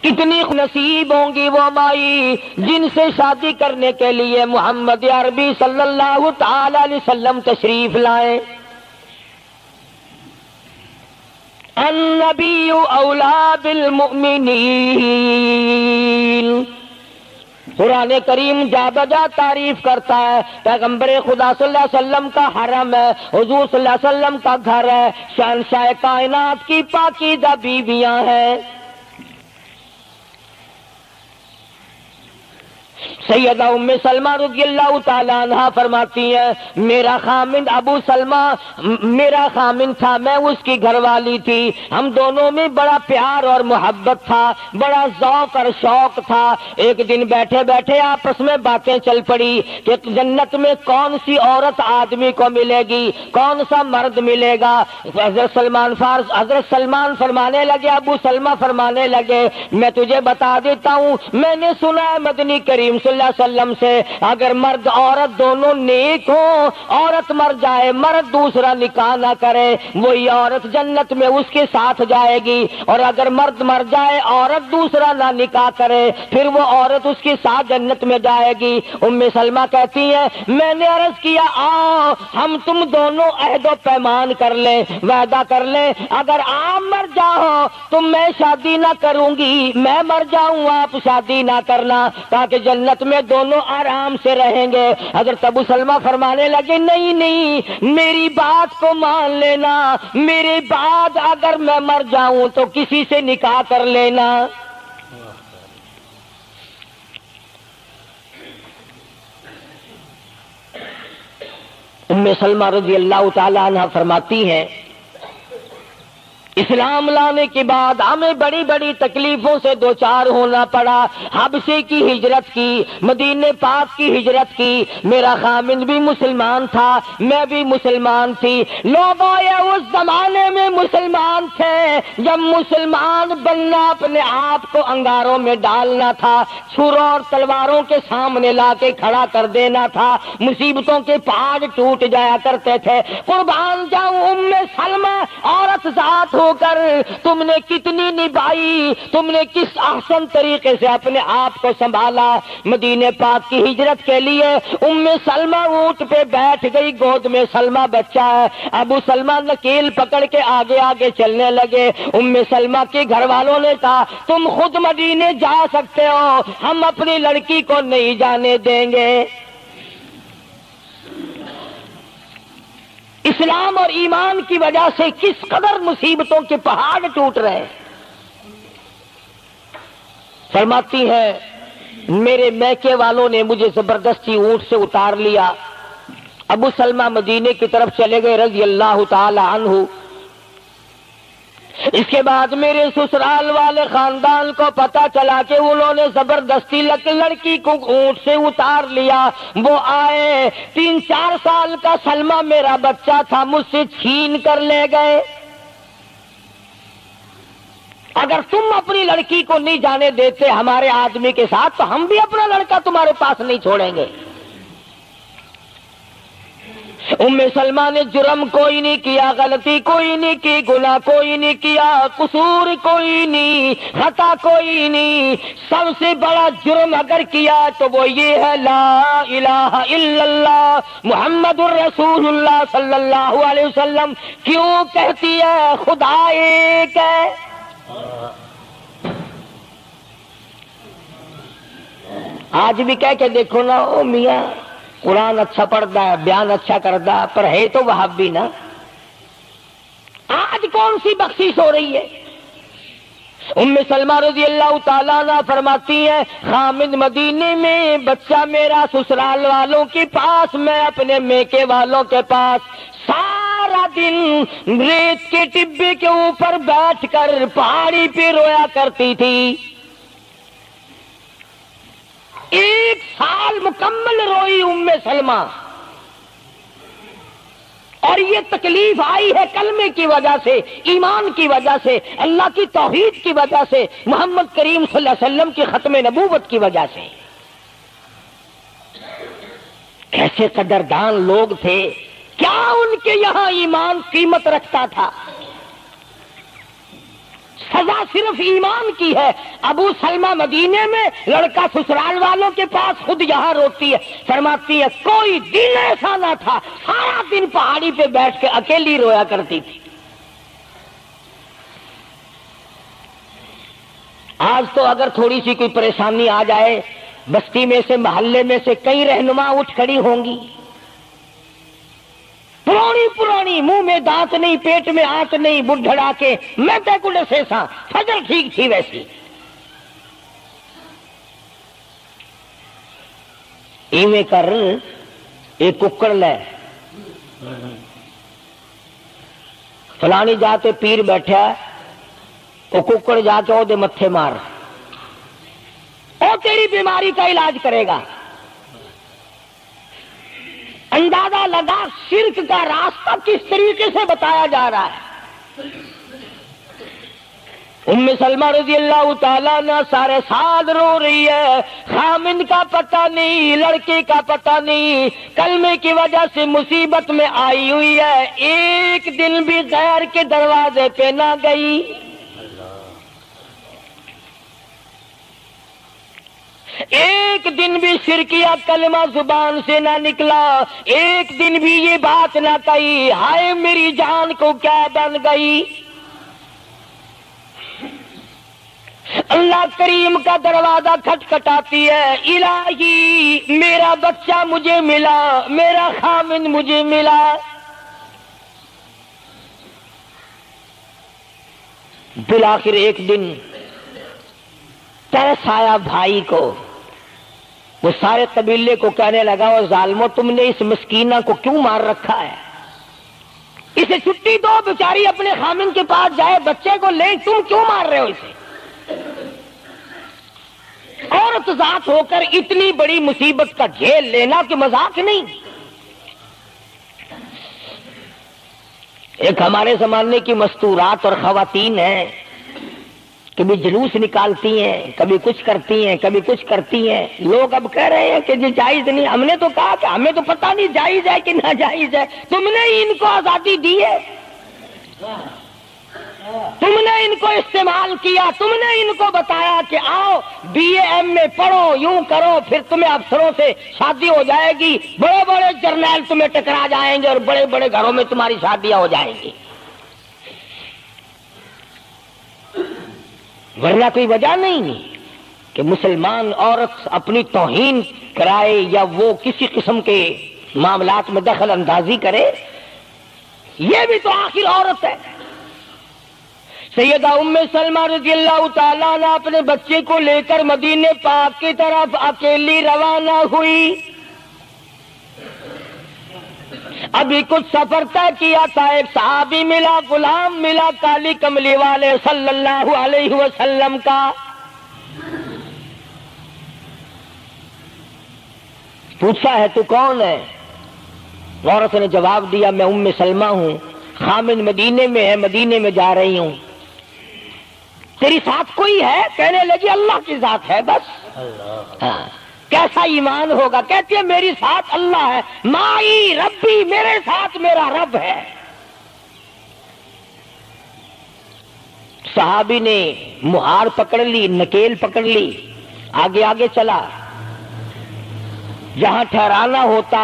کتنی نصیب ہوں گی وہ مائی جن سے شادی کرنے کے لیے محمد عربی صلی اللہ تعالی علیہ وسلم تشریف لائے. النبی اولا بالمؤمنین. قرآن کریم جا بجا تعریف کرتا ہے پیغمبر خدا صلی اللہ علیہ وسلم کا حرم ہے، حضور صلی اللہ علیہ وسلم کا گھر ہے، شہنشاہ کائنات کی پاکیزہ بیویاں ہیں. سیدہ ام سلمہ رضی اللہ تعالی عنہ فرماتی ہیں میرا خامند ابو سلمہ میرا خامند تھا، میں اس کی گھر والی تھی، ہم دونوں میں بڑا پیار اور محبت تھا، بڑا ذوق اور شوق تھا. ایک دن بیٹھے بیٹھے آپس میں باتیں چل پڑی کہ جنت میں کون سی عورت آدمی کو ملے گی، کون سا مرد ملے گا. حضرت سلمان فرمانے لگے، ابو سلمہ فرمانے لگے میں تجھے بتا دیتا ہوں، میں نے سنا ہے مدنی کریم صلی اللہ علیہ وسلم سے اگر مرد عورت دونوں نیک ہوں، عورت مر جائے مرد دوسرا نکاح نہ کرے، وہی عورت جنت میں اس کے ساتھ جائے گی، اور اگر مرد مر جائے عورت دوسرا نہ نکاح کرے پھر وہ عورت اس کے ساتھ جنت میں جائے گی. ام سلمہ کہتی ہے میں نے عرض کیا آؤ ہم تم دونوں عہد و پیمان کر لیں، وعدہ کر لیں، اگر آپ مر جاؤ تو میں شادی نہ کروں گی، میں مر جاؤں آپ شادی نہ کرنا، تاکہ جنت میں دونوں آرام سے رہیں گے. حضرت ابو سلمہ فرمانے لگے نہیں نہیں میری بات کو مان لینا، میرے بعد اگر میں مر جاؤں تو کسی سے نکاح کر لینا. ام سلمہ رضی اللہ تعالی عنہ فرماتی ہیں اسلام لانے کے بعد ہمیں بڑی بڑی تکلیفوں سے دوچار ہونا پڑا. حبشے کی ہجرت کی، مدینے پاک کی ہجرت کی، میرا خامند بھی مسلمان تھا، میں بھی مسلمان تھی. لوگ اس زمانے میں مسلمان تھے جب مسلمان بننا اپنے آپ کو انگاروں میں ڈالنا تھا، چھروں اور تلواروں کے سامنے لا کے کھڑا کر دینا تھا، مصیبتوں کے پہاڑ ٹوٹ جایا کرتے تھے. قربان جاؤں ام سلمہ عورت ذات ہو کر تم نے کتنی نبھائی، تم نے کس احسن طریقے سے اپنے آپ کو سنبھالا. مدینے پاک کی ہجرت کے لیے ام سلمہ اونٹ پہ بیٹھ گئی، گود میں سلمہ بچہ ہے. ابو سلمہ نکیل پکڑ کے آگے آگے چلنے لگے. ام سلمہ کے گھر والوں نے کہا تم خود مدینے جا سکتے ہو، ہم اپنی لڑکی کو نہیں جانے دیں گے. اسلام اور ایمان کی وجہ سے کس قدر مصیبتوں کے پہاڑ ٹوٹ رہے. فرماتی ہے میرے میکے والوں نے مجھے زبردستی اونٹ سے اتار لیا. ابو سلمہ مدینے کی طرف چلے گئے رضی اللہ تعالی عنہ. اس کے بعد میرے سسرال والے خاندان کو پتا چلا کہ انہوں نے زبردستی لڑکی کو اونٹ سے اتار لیا. وہ آئے 3-4 سال کا سلمہ میرا بچہ تھا مجھ سے چھین کر لے گئے. اگر تم اپنی لڑکی کو نہیں جانے دیتے ہمارے آدمی کے ساتھ تو ہم بھی اپنا لڑکا تمہارے پاس نہیں چھوڑیں گے. ام سلمہ نے جرم کوئی نہیں کیا، غلطی کوئی نہیں کی، گناہ کوئی نہیں کیا، قصور کوئی نہیں، خطا کوئی نہیں. سب سے بڑا جرم اگر کیا تو وہ یہ ہے لا الہ الا اللہ محمد الرسول اللہ صلی اللہ علیہ وسلم. کیوں کہتی ہے خدا ایک ہے. آج بھی کہہ کے دیکھو نا او میاں قرآن اچھا پڑھتا ہے، بیان اچھا کرتا ہے، پر ہے تو وہابی نا. آج کون سی بخشش ہو رہی ہے. ام سلمہ رضی اللہ تعالیٰ عنہ فرماتی ہے خامد مدینے میں، بچہ میرا سسرال والوں کے پاس، میں اپنے میکے والوں کے پاس. سارا دن ریت کے ٹبے کے اوپر بیٹھ کر پہاڑی پہ رویا کرتی تھی. 1 سال مکمل روئی ام سلمہ. اور یہ تکلیف آئی ہے کلمے کی وجہ سے، ایمان کی وجہ سے، اللہ کی توحید کی وجہ سے، محمد کریم صلی اللہ علیہ وسلم کی ختم نبوت کی وجہ سے. کیسے قدردان لوگ تھے، کیا ان کے یہاں ایمان قیمت رکھتا تھا. سزا صرف ایمان کی ہے۔ ابو سلمہ مدینے میں، لڑکا سسرال والوں کے پاس، خود یہاں روتی ہے، فرماتی ہے کوئی دن ایسا نہ تھا سارا دن پہاڑی پہ بیٹھ کے اکیلی رویا کرتی تھی۔ آج تو اگر تھوڑی سی کوئی پریشانی آ جائے، بستی میں سے، محلے میں سے کئی رہنما اٹھ کھڑی ہوں گی، پرانی پرانی، منہ میں دانت نہیں، پیٹ میں آنت نہیں، بڈھڑا کے میں تے کڑے سے سا فجر ٹھیک تھی ویسی۔ ایویں کر ایک ککڑ لے، فلانی جاتے پیر بیٹھا، وہ ککڑ جا کے وہ دے متھے مار، وہ تیری بیماری کا علاج کرے گا۔ اندازہ لگا شرک کا راستہ کس طریقے سے بتایا جا رہا ہے۔ ام سلمہ رضی اللہ تعالیٰ عنہ سارے سال رو رہی ہے، خامند کا پتہ نہیں، لڑکے کا پتہ نہیں، کلمے کی وجہ سے مصیبت میں آئی ہوئی ہے، ایک دن بھی غیر کے دروازے پہ نہ گئی۔ ایک دن بھی شرکیہ کلمہ زبان سے نہ نکلا، ایک دن بھی یہ بات نہ کہی ہائے میری جان کو کیا بن گئی۔ اللہ کریم کا دروازہ کھٹکھٹاتی ہے، الہی میرا بچہ مجھے ملا، میرا خامن مجھے ملا۔ بالآخر ایک دن ترس آیا بھائی کو، وہ سارے قبیلے کو کہنے لگا وہ ظالمو تم نے اس مسکینہ کو کیوں مار رکھا ہے، اسے چھٹی دو، بیچاری اپنے خامن کے پاس جائے، بچے کو لے، تم کیوں مار رہے ہو اسے؟ عورت ذات ہو کر اتنی بڑی مصیبت کا جھیل لینا کہ مذاق نہیں۔ ایک ہمارے زمانے کی مستورات اور خواتین ہیں، کبھی جلوس نکالتی ہیں، کبھی کچھ کرتی ہیں، کبھی کچھ کرتی ہیں، لوگ اب کہہ رہے ہیں کہ جی جائز نہیں، ہم نے تو کہا کہ ہمیں تو پتہ نہیں جائز ہے کہ ناجائز ہے، تم نے ہی ان کو آزادی دی ہے، تم نے ان کو استعمال کیا، تم نے ان کو بتایا کہ آؤ بی اے ایم میں پڑھو، یوں کرو، پھر تمہیں افسروں سے شادی ہو جائے گی، بڑے بڑے جرنیل تمہیں ٹکرا جائیں گے اور بڑے بڑے گھروں میں تمہاری شادیاں ہو جائیں گی، ورنہ کوئی وجہ نہیں کہ مسلمان عورت اپنی توہین کرائے یا وہ کسی قسم کے معاملات میں دخل اندازی کرے، یہ بھی تو آخر عورت ہے۔ سیدہ ام سلمہ رضی اللہ تعالیٰ عنہ اپنے بچے کو لے کر مدینے پاک کی طرف اکیلی روانہ ہوئی، ابھی کچھ سفر طے کیا تھا، ایک صحابی ملا، غلام ملا کالی کملی والے صلی اللہ علیہ وسلم کا، پوچھا ہے تو کون ہے؟ عورت نے جواب دیا میں ام سلمہ ہوں، خامن مدینے میں ہے، مدینے میں جا رہی ہوں۔ تیری ساتھ کوئی ہے؟ کہنے لگی اللہ کی ذات ہے بس۔ ہاں کیسا ایمان ہوگا؟ کہتی ہے میری ساتھ اللہ ہے، مائی ربی، میرے ساتھ میرا رب ہے۔ صحابی نے مہار پکڑ لی، نکیل پکڑ لی، آگے آگے چلا، جہاں ٹھہرانا ہوتا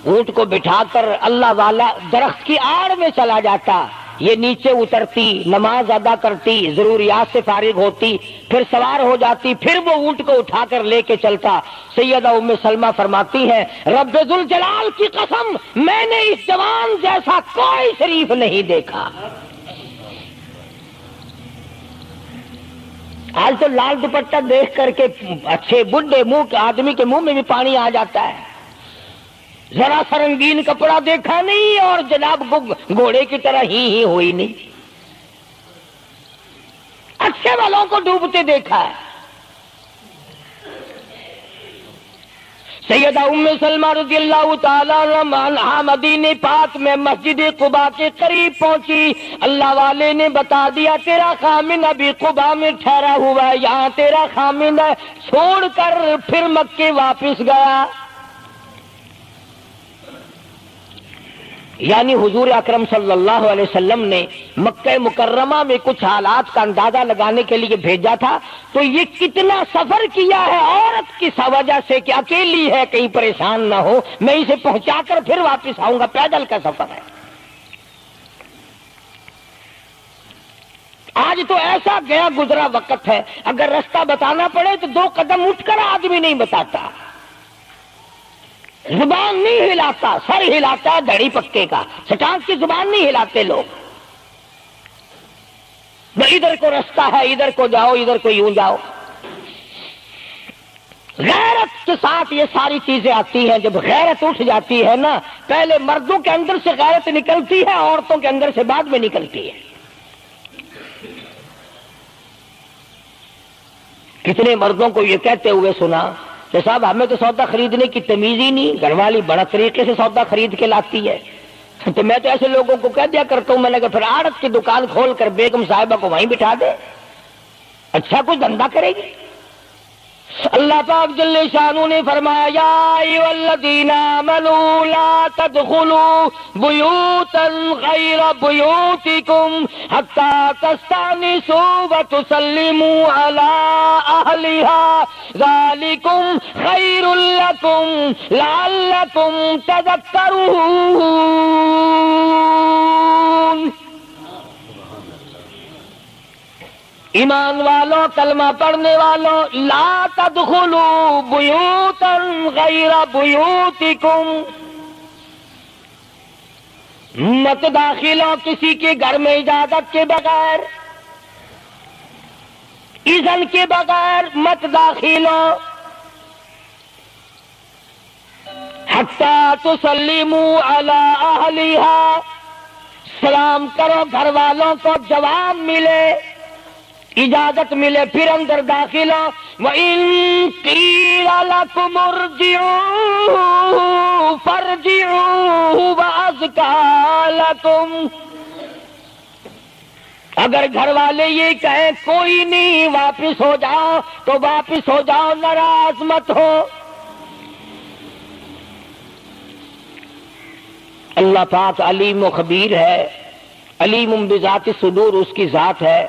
اونٹ کو بٹھا کر اللہ والا درخت کی آڑ میں چلا جاتا، یہ نیچے اترتی، نماز ادا کرتی، ضروریات سے فارغ ہوتی، پھر سوار ہو جاتی، پھر وہ اونٹ کو اٹھا کر لے کے چلتا۔ سیدہ ام سلمہ فرماتی ہیں رب ذوالجلال کی قسم میں نے اس جوان جیسا کوئی شریف نہیں دیکھا۔ آج تو لال دوپٹہ دیکھ کر کے اچھے بڈھے منہ آدمی کے منہ میں بھی پانی آ جاتا ہے، ذرا سا رنگین کپڑا دیکھا نہیں اور جناب گھوڑے کی طرح ہی ہوئی نہیں، اچھے والوں کو ڈوبتے دیکھا ہے۔ سیدہ ام سلمہ رضی اللہ تعالیٰ عنہا مدینے پاک میں مسجد قباء کے قریب پہنچی، اللہ والے نے بتا دیا تیرا خامن ابھی قباء میں ٹھہرا ہوا ہے، یہاں تیرا خامن ہے، چھوڑ کر پھر مکے واپس گیا۔ یعنی حضور اکرم صلی اللہ علیہ وسلم نے مکہ مکرمہ میں کچھ حالات کا اندازہ لگانے کے لیے بھیجا تھا، تو یہ کتنا سفر کیا ہے عورت کی وجہ سے کہ اکیلی ہے، کہیں پریشان نہ ہو، میں اسے پہنچا کر پھر واپس آؤں گا، پیدل کا سفر ہے۔ آج تو ایسا گیا گزرا وقت ہے، اگر رستہ بتانا پڑے تو 2 قدم اٹھ کر آدمی نہیں بتاتا، زبان نہیں ہلاتا، سر ہلاتا دھڑی پکے کا، سٹانس کی زبان نہیں ہلاتے لوگ۔ ادھر کو رستہ ہے، ادھر کو جاؤ، ادھر کو یوں جاؤ۔ غیرت کے ساتھ یہ ساری چیزیں آتی ہیں۔ جب غیرت اٹھ جاتی ہے نا، پہلے مردوں کے اندر سے غیرت نکلتی ہے، عورتوں کے اندر سے بعد میں نکلتی ہے۔ کتنے مردوں کو یہ کہتے ہوئے سنا کہ صاحب ہمیں تو سودا خریدنے کی تمیز ہی نہیں، گھر والی بڑا طریقے سے سودا خرید کے لاتی ہے۔ تو میں تو ایسے لوگوں کو کہہ دیا کرتا ہوں، میں نے کہا پھر آڑت کی دکان کھول کر بیگم صاحبہ کو وہیں بٹھا دے، اچھا کچھ دھندا کرے گی۔ اللہ پاک جل شانہ نے فرمایا یا ایھا الذین آمنوا لا تدخلوا بیوتا غیر بیوتکم حتی تستأنسوا وتسلموا علی اہلها ذالکم خیر لکم لعلکم تذکرون۔ ایمان والوں، کلمہ پڑھنے والوں، لا تدخلوا بیوتا غیر بیوتکم، مت داخل ہو کسی کے گھر میں اجازت کے بغیر، اذن کے بغیر مت داخل ہو، حتی تسلموا علی اہلہا، سلام کرو گھر والوں کو، جواب ملے، اجازت ملے، پھر اندر داخل ہو۔ وَإِن قِيلَ لَكُمُ ارْجِعُوا فَارْجِعُوا وَأَزْكَىٰ لَكُمْ، اگر گھر والے یہ کہیں کوئی نہیں واپس ہو جاؤ تو واپس ہو جاؤ، ناراض مت ہو۔ اللہ پاک علیم و خبیر ہے، علیم بذات الصدور اس کی ذات ہے،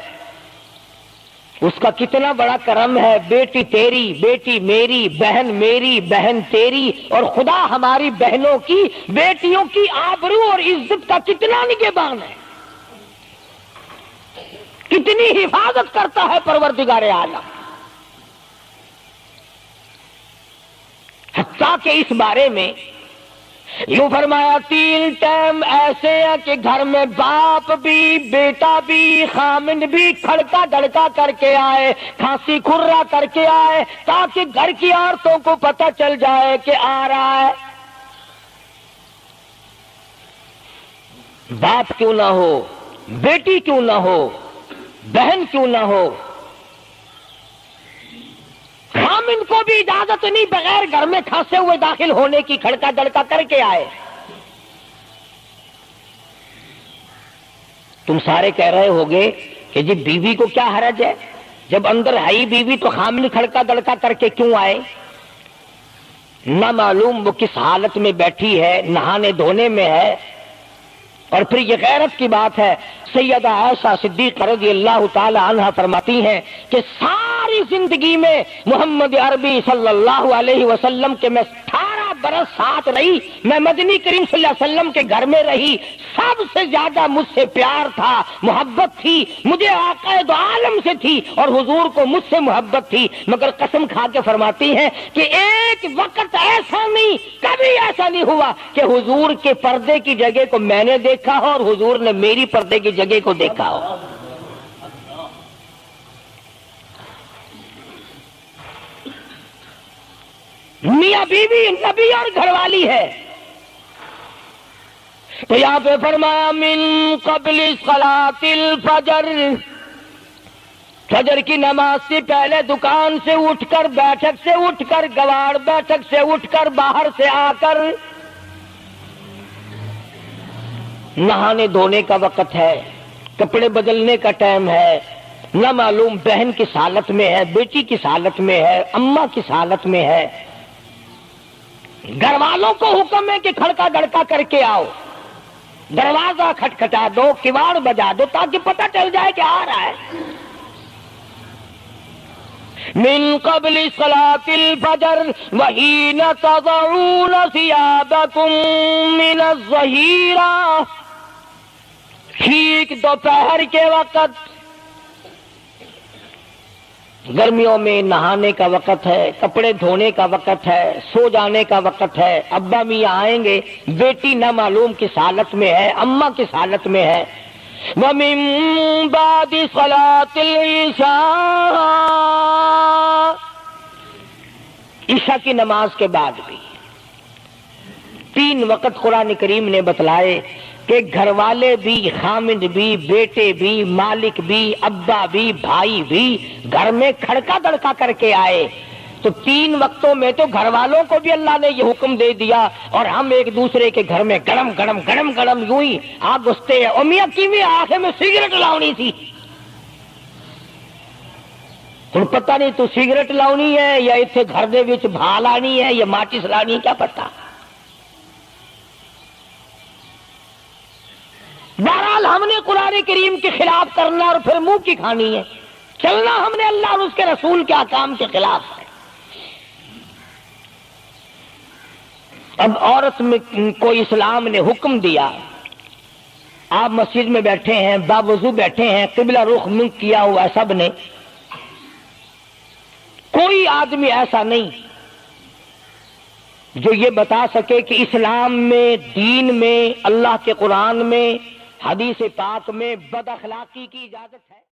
اس کا کتنا بڑا کرم ہے۔ بیٹی تیری، بیٹی میری، بہن میری، بہن تیری، اور خدا ہماری بہنوں کی، بیٹیوں کی آبرو اور عزت کا کتنا نگہبان ہے، کتنی حفاظت کرتا ہے پروردگار عالم۔ حتیٰ کہ اس بارے میں یوں فرمایا 3 ٹائم ایسے ہیں کہ گھر میں باپ بھی، بیٹا بھی، خامن بھی کھڑکا دڑکا کر کے آئے، کھانسی کھرا کر کے آئے، تاکہ گھر کی عورتوں کو پتہ چل جائے کہ آ رہا ہے۔ باپ کیوں نہ ہو، بیٹی کیوں نہ ہو، بہن کیوں نہ ہو، خامن کو بھی اجازت نہیں بغیر گھر میں کھانسے ہوئے داخل ہونے کی، کھڑکا دڑکا کر کے آئے۔ تم سارے کہہ رہے ہوگے کہ جی بیوی کو کیا حرج ہے، جب اندر ہے ہی بیوی تو خامن کھڑکا دڑکا کر کے کیوں آئے؟ نہ معلوم وہ کس حالت میں بیٹھی ہے، نہانے دھونے میں ہے۔ اور پھر یہ غیرت کی بات ہے، سیدہ عائشہ صدیقہ رضی اللہ تعالی عنہا فرماتی ہیں کہ ساری زندگی میں محمد عربی صلی اللہ علیہ وسلم کے میں 18 برس ساتھ رہی، میں مدنی کریم صلی اللہ علیہ وسلم کے گھر میں رہی، سب سے زیادہ مجھ سے پیار تھا، محبت تھی، مجھے آقا دو عالم سے تھی، اور حضور کو مجھ سے محبت تھی، مگر قسم کھا کے فرماتی ہیں کہ ایک وقت ایسا نہیں، کبھی ایسا نہیں ہوا کہ حضور کے پردے کی جگہ کو میں نے دیکھا ہو اور حضور نے میری پردے کی جگہ کو دیکھا ہو۔ میاں بیوی نبی اور گھر والی ہے، تو یہاں پہ فرمایا من قبل صلاۃ الفجر، فجر کی نماز سے پہلے دکان سے اٹھ کر، بیٹھک سے اٹھ کر، گواڑ بیٹھک سے اٹھ کر، باہر سے آ کر نہانے دھونے کا وقت ہے، کپڑے بدلنے کا ٹائم ہے، نہ معلوم بہن کس حالت میں ہے، بیٹی کس حالت میں ہے، اماں کس حالت میں ہے۔ گھر والوں کو حکم ہے کہ کھڑکا دڑکا کر کے آؤ، دروازہ کھٹکھٹا دو، کواڑ بجا دو تاکہ پتہ چل جائے کہ آ رہا ہے۔ من قبل صلاة الفجر وحین تضعون ثیابکم من الظہیرہ، ٹھیک دوپہر کے وقت، گرمیوں میں نہانے کا وقت ہے، کپڑے دھونے کا وقت ہے، سو جانے کا وقت ہے، ابا میاں آئیں گے، بیٹی نہ معلوم کس حالت میں ہے، اماں کس حالت میں ہے۔ وَمِن بَعْدِ صَلَاةِ الْعِشَاءِ، عشاء کی نماز کے بعد بھی 3 وقت قرآن کریم نے بتلائے کہ گھر والے بھی، خامد بھی، بیٹے بھی، مالک بھی، ابا بھی، بھائی بھی گھر میں کھڑکا دڑکا کر کے آئے۔ تو 3 وقتوں میں تو گھر والوں کو بھی اللہ نے یہ حکم دے دیا، اور ہم ایک دوسرے کے گھر میں گرم گرم گرم گرم یوں ہی آگ گھستے ہیں۔ اور میاں کی بھی آنکھیں میں سگریٹ لاؤنی تھی، ہن پتہ نہیں تو سگریٹ لاؤنی ہے یا اتنے گھر دے وچ بھا لانی ہے یا ماچس لانی ہے، کیا پتہ۔ بہرحال ہم نے قرآن کریم کے خلاف کرنا اور پھر منہ کی کھانی ہے، چلنا ہم نے اللہ اور اس کے رسول کے احکام کے خلاف ہے۔ اب عورت میں کو اسلام نے حکم دیا، آپ مسجد میں بیٹھے ہیں، باوضو بیٹھے ہیں، قبلہ رخ منہ کیا ہوا ہے سب نے، کوئی آدمی ایسا نہیں جو یہ بتا سکے کہ اسلام میں، دین میں، اللہ کے قرآن میں، حدیث پاک میں بد اخلاقی کی اجازت ہے۔